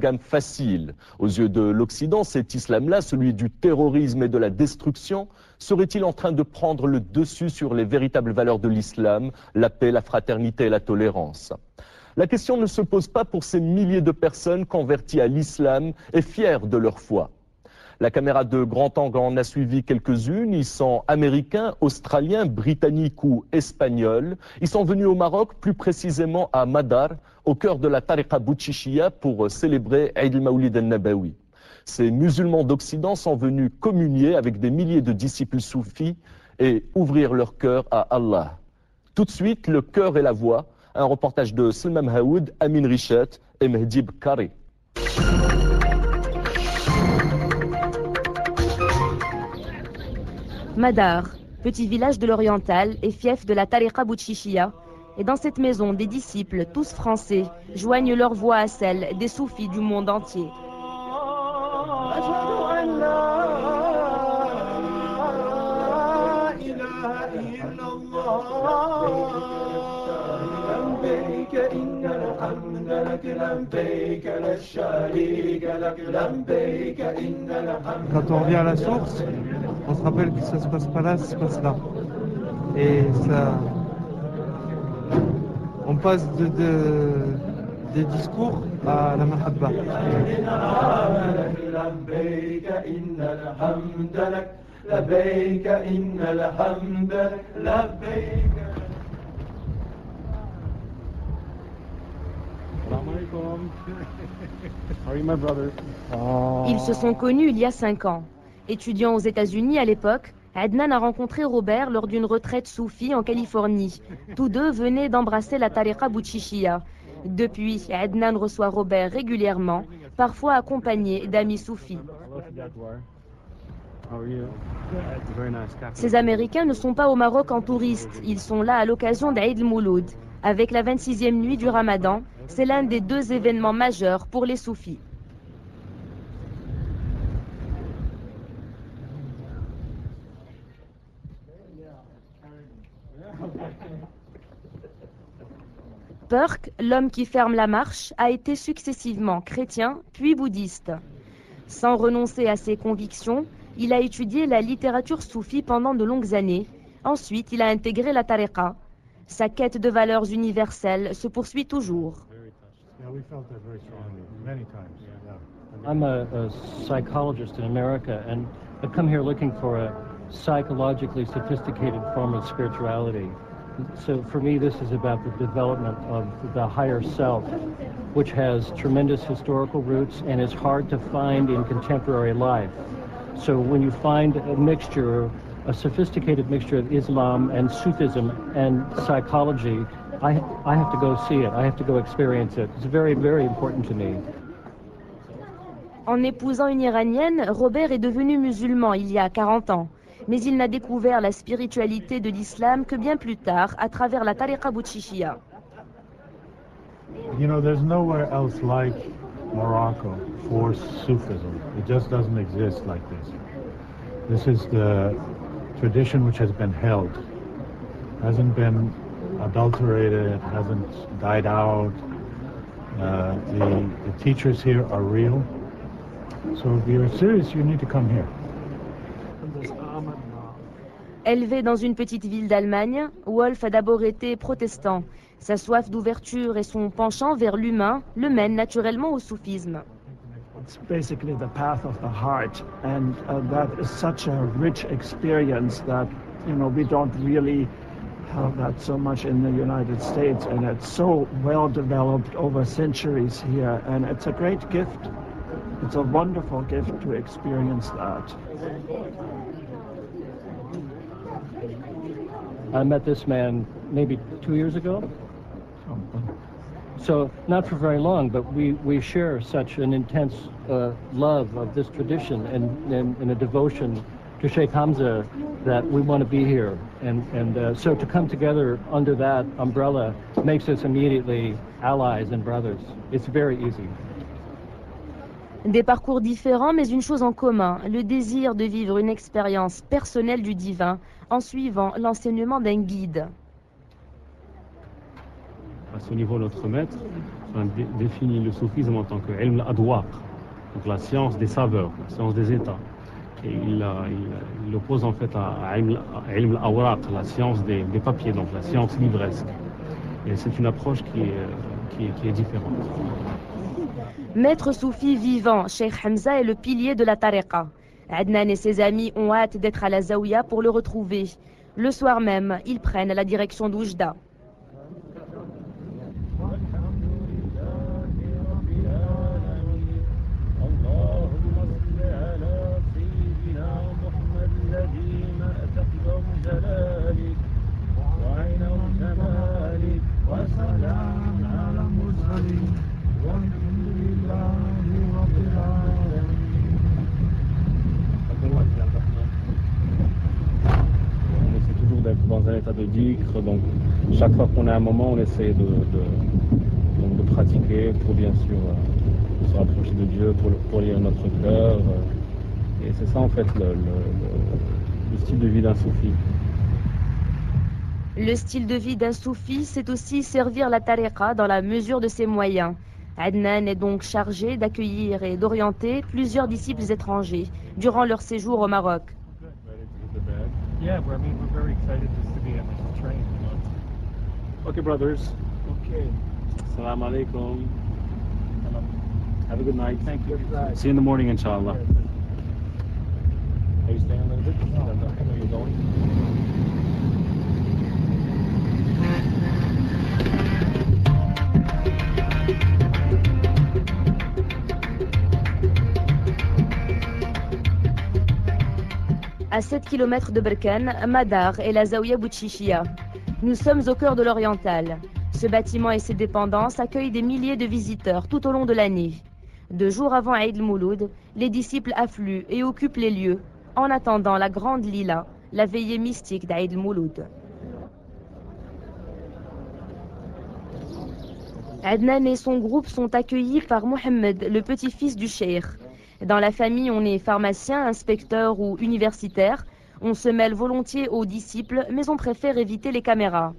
gamme facile. Aux yeux de l'Occident, cet islam-là, celui du terrorisme et de la destruction, serait-il en train de prendre le dessus sur les véritables valeurs de l'islam, la paix, la fraternité et la tolérance? La question ne se pose pas pour ces milliers de personnes converties à l'islam et fières de leur foi. La caméra de grand angle en a suivi quelques-unes. Ils sont américains, australiens, britanniques ou espagnols. Ils sont venus au Maroc, plus précisément à Madar, au cœur de la tariqa Boutchichia, pour célébrer Eid al-Mawlid al-Nabawi. Ces musulmans d'Occident sont venus communier avec des milliers de disciples soufis et ouvrir leur cœur à Allah. Tout de suite, le cœur et la voix. Un reportage de Salman Haoud, Amin Richet et Mehdi Bkari. Madar, petit village de l'Oriental et fief de la tariqa Boutchichia. Et dans cette maison, des disciples, tous français, joignent leur voix à celle des soufis du monde entier. Quand on revient à la source, on se rappelle que ça se passe pas là, ça se passe là. Et ça, on passe des discours à la mahabba. Ils se sont connus il y a 5 ans. Étudiant aux États-Unis à l'époque, Adnan a rencontré Robert lors d'une retraite soufie en Californie. Tous deux venaient d'embrasser la tariqa Boutchichia. Depuis, Adnan reçoit Robert régulièrement, parfois accompagné d'amis soufis. Ces Américains ne sont pas au Maroc en touristes, ils sont là à l'occasion d'Aïd al-Mouloud. Avec la 26e nuit du Ramadan, c'est l'un des 2 événements majeurs pour les soufis. Perk, l'homme qui ferme la marche, a été successivement chrétien puis bouddhiste. Sans renoncer à ses convictions, il a étudié la littérature soufie pendant de longues années. Ensuite, il a intégré la tariqa. Sa quête de valeurs universelles se poursuit toujours. I'm a psychologist in America, and I've come here looking for a psychologically sophisticated form of spirituality. So for me, this is about the development of the higher self, which has tremendous historical roots and is hard to find in contemporary life. So when you find a mixture, a sophisticated mixture of Islam and Sufism and psychology, I have to go see it. I have to go experience it. It's very, very important to me. En épousant une Iranienne, Robert est devenu musulman il y a 40 ans. Mais il n'a découvert la spiritualité de l'islam que bien plus tard, à travers la tariqa Boutchichia. You know, there's nowhere else like Morocco for Sufism. It just doesn't exist like this. This is the tradition which has been held, hasn't been adulterated, hasn't died out. The teachers here are real. So if you're serious, you need to come here. Élevé dans une petite ville d'Allemagne, Wolf a d'abord été protestant. Sa soif d'ouverture et son penchant vers l'humain le mènent naturellement au soufisme. It's basically the path of the heart, and that is such a rich experience that, you know, we don't really have that so much in the United States, and it's so well developed over centuries here, and it's a great gift. It's a wonderful gift to experience that. I met this man maybe 2 years ago. So not for very long, but we share such an intense love of this tradition and a devotion to Sheikh Hamza that we want to be here. And so to come together under that umbrella makes us immediately allies and brothers. It's very easy. Des parcours différents, mais une chose en commun, le désir de vivre une expérience personnelle du divin en suivant l'enseignement d'un guide. À ce niveau, notre maître, définit le soufisme en tant que ilm al-adwaq, donc la science des saveurs, la science des états. Et il l'oppose en fait à ilm al-awraq, la science des papiers, donc la science livresque. Et c'est une approche qui est différente. Maître soufi vivant, Cheikh Hamza est le pilier de la tariqa. Adnan et ses amis ont hâte d'être à la Zaouia pour le retrouver. Le soir même, ils prennent la direction d'Oujda. Dans un état de dhikr, donc chaque fois qu'on a un moment, on essaie de pratiquer pour bien sûr se rapprocher de Dieu, pour lire notre cœur. Et c'est ça en fait le style de vie d'un soufi. Le style de vie d'un soufi, c'est aussi servir la tariqa dans la mesure de ses moyens. Adnan est donc chargé d'accueillir et d'orienter plusieurs disciples étrangers durant leur séjour au Maroc. Yeah, we're very excited just to be able to train. Okay, brothers. Okay. Assalamu alaikum. Have a good night. Thank you. See you in the morning, inshallah. Are you staying a little bit? No. Are you going? À 7 km de Berkane, Madar et la Zaouia Boutchichia. Nous sommes au cœur de l'Oriental. Ce bâtiment et ses dépendances accueillent des milliers de visiteurs tout au long de l'année. 2 jours avant Eid al-Mouloud, les disciples affluent et occupent les lieux, en attendant la grande lila, la veillée mystique d'Eid al-Mouloud. Adnan et son groupe sont accueillis par Mohamed, le petit-fils du cheikh. Dans la famille, on est pharmacien, inspecteur ou universitaire. On se mêle volontiers aux disciples, mais on préfère éviter les caméras.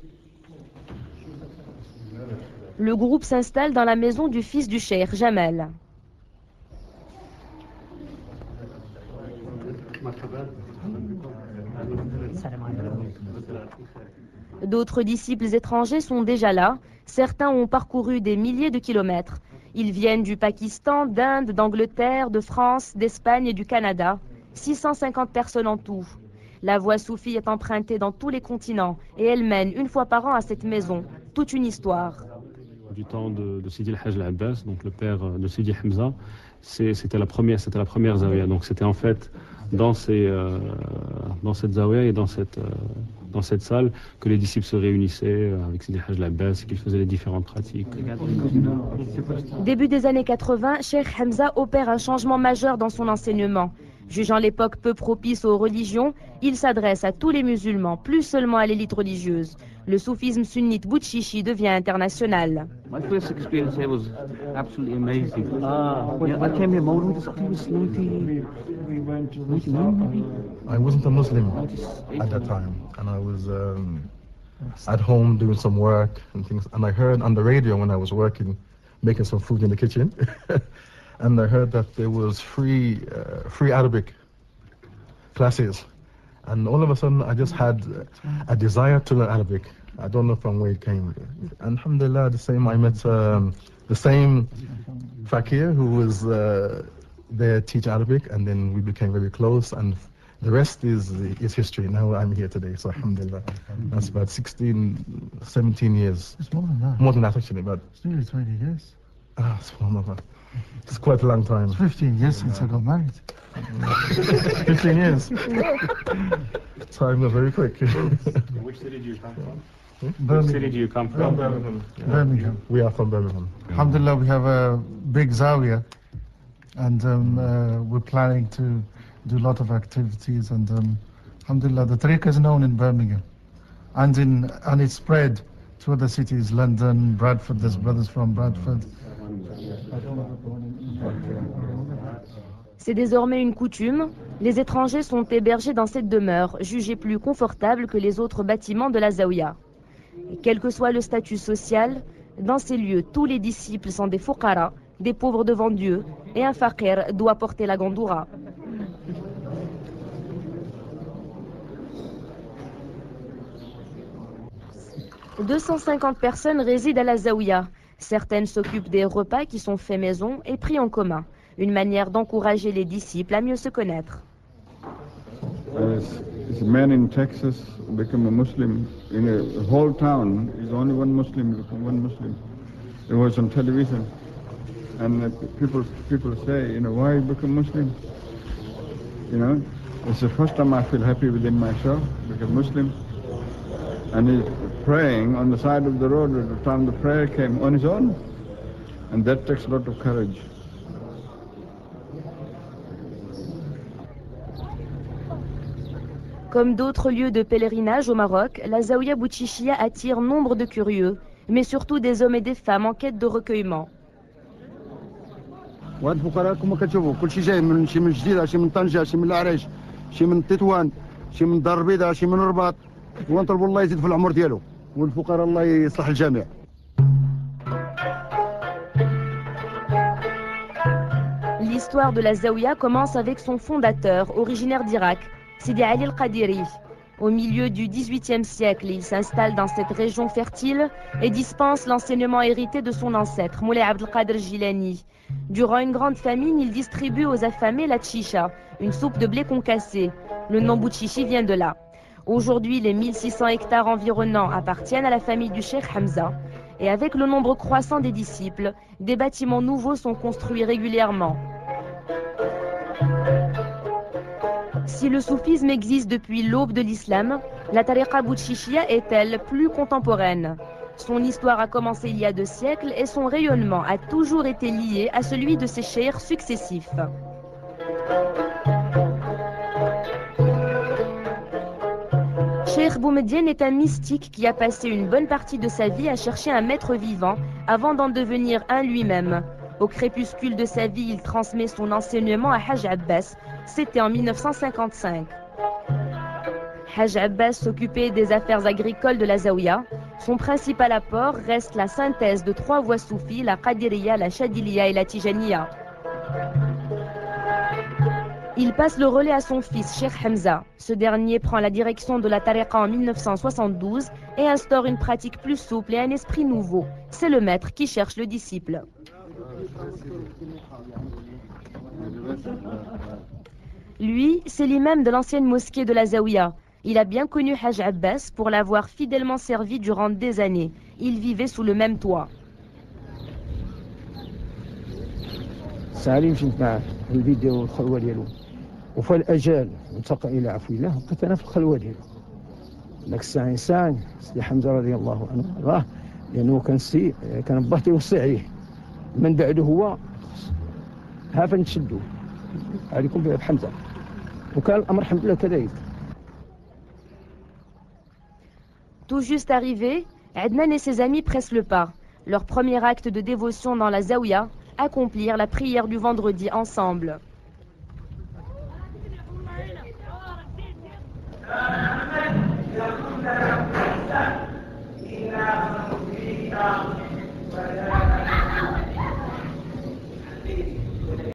Le groupe s'installe dans la maison du fils du cheikh, Jamal. D'autres disciples étrangers sont déjà là. Certains ont parcouru des milliers de kilomètres. Ils viennent du Pakistan, d'Inde, d'Angleterre, de France, d'Espagne et du Canada. 650 personnes en tout. La voie soufie est empruntée dans tous les continents et elle mène une fois par an à cette maison toute une histoire. Du temps de Sidi El-Hajj Al-Abbas, donc le père de Sidi Hamza, c'était la première zaouia. Donc c'était en fait dans cette zaouia et dans cette salle que les disciples se réunissaient avec Sidi El-Hajj Al-Abbas et qu'ils faisaient les différentes pratiques. Début des années 80, Cheikh Hamza opère un changement majeur dans son enseignement. Jugeant l'époque peu propice aux religions, il s'adresse à tous les musulmans, plus seulement à l'élite religieuse. Le soufisme sunnite Boutchichi devient international. My first experience here was absolutely amazing. I came here Maulud, I think it was 99 maybe. I wasn't a Muslim at that time, and I was at home doing some work and things, and I heard on the radio when I was working, making some food in the kitchen, and I heard that there was free Arabic classes, and all of a sudden I just had a desire to learn Arabic. I don't know from where it came. And alhamdulillah, I met the same fakir who was there teaching Arabic, and then we became very close, and the rest is history. Now I'm here today, so alhamdulillah. That's about 16, 17 years. It's more than that. More than that actually, but it's nearly 20 years. SubhanAllah. It's quite a long time. It's 15 years since I got married. 15 years. Time was very quick. Which city do you come from? Birmingham. Which city do you come from? Birmingham. Yeah. Birmingham. We are from Birmingham. Alhamdulillah, we have a big zawiya, and we're planning to do a lot of activities, and alhamdulillah, the tariqa is known in Birmingham, and it's spread to other cities, London, Bradford. There's brothers from Bradford. C'est désormais une coutume. Les étrangers sont hébergés dans cette demeure, jugée plus confortable que les autres bâtiments de la Zaouia. Et quel que soit le statut social, Dans ces lieux, tous les disciples sont des fuqara, des pauvres devant Dieu, et un faqir doit porter la gandoura. « 250 personnes résident à la Zaouia. Certaines s'occupent des repas qui sont faits maison et pris en commun. Une manière d'encourager les disciples à mieux se connaître. A man in Texas became a Muslim. In a whole town, is only one Muslim, become one Muslim. It was on television. And people say, you know, why become Muslim? You know, it's the first time I feel happy within myself, become Muslim. And he's praying on the side of the road at the time the prayer came on his own. And that takes a lot of courage. Comme d'autres lieux de pèlerinage au Maroc, la Zaouia Boutchichia attire nombre de curieux, mais surtout des hommes et des femmes en quête de recueillement. وهاد الفقراء كما كتشوفوا كلشي جاي من شي من الجديده شي من طنجه شي من العريش شي من تطوان شي من الدار البيضاء شي من الرباط ونطلبوا الله يزيد في العمر ديالو والفقراء الله يصلح الجميع. L'histoire de la Zaouia commence avec son fondateur, originaire d'Irak, Sidi Ali al-Qadiri. Au milieu du XVIIIe siècle, il s'installe dans cette région fertile et dispense l'enseignement hérité de son ancêtre, Moulay Abdel Qadir Jilani. Durant une grande famine, il distribue aux affamés la tchicha, une soupe de blé concassé. Le nom Boutchichi vient de là. Aujourd'hui, les 1600 hectares environnants appartiennent à la famille du Cheikh Hamza. Et avec le nombre croissant des disciples, des bâtiments nouveaux sont construits régulièrement. Si le soufisme existe depuis l'aube de l'islam, la tariqa Boutchichia est-elle plus contemporaine? Son histoire a commencé il y a 2 siècles et son rayonnement a toujours été lié à celui de ses cheikhs successifs. Cheikh Boumediene est un mystique qui a passé une bonne partie de sa vie à chercher un maître vivant avant d'en devenir un lui-même. Au crépuscule de sa vie, il transmet son enseignement à Haj Abbas. C'était en 1955. Haj Abbas s'occupait des affaires agricoles de la Zaouia. Son principal apport reste la synthèse de 3 voies soufis, la Qadiriya, la Chadiliya et la Tijaniya. Il passe le relais à son fils, Cheikh Hamza. Ce dernier prend la direction de la tariqa en 1972 et instaure une pratique plus souple et un esprit nouveau. C'est le maître qui cherche le disciple. Lui, c'est l'imam de l'ancienne mosquée de la Zaouia. Il a bien connu Haj Abbas pour l'avoir fidèlement servi durant des années. Ils vivaient sous le même toit. سالم شفت معه الفيديو والخلوه ديالو وفي الاجال انتقل الى عفو الله بقيت انا في الخلوه ديالو ذاك الساعه انسان سيدي حمزه رضي الله عنه راه لانه كان باه تيوصي عليه من بعده هو ها فنشدوا عليكم بحمزه وكان الامر الحمد لله كذلك. Tout juste arrivé, Adnan et ses amis pressent le pas. Leur premier acte de dévotion dans la Zaouia, accomplir la prière du vendredi ensemble.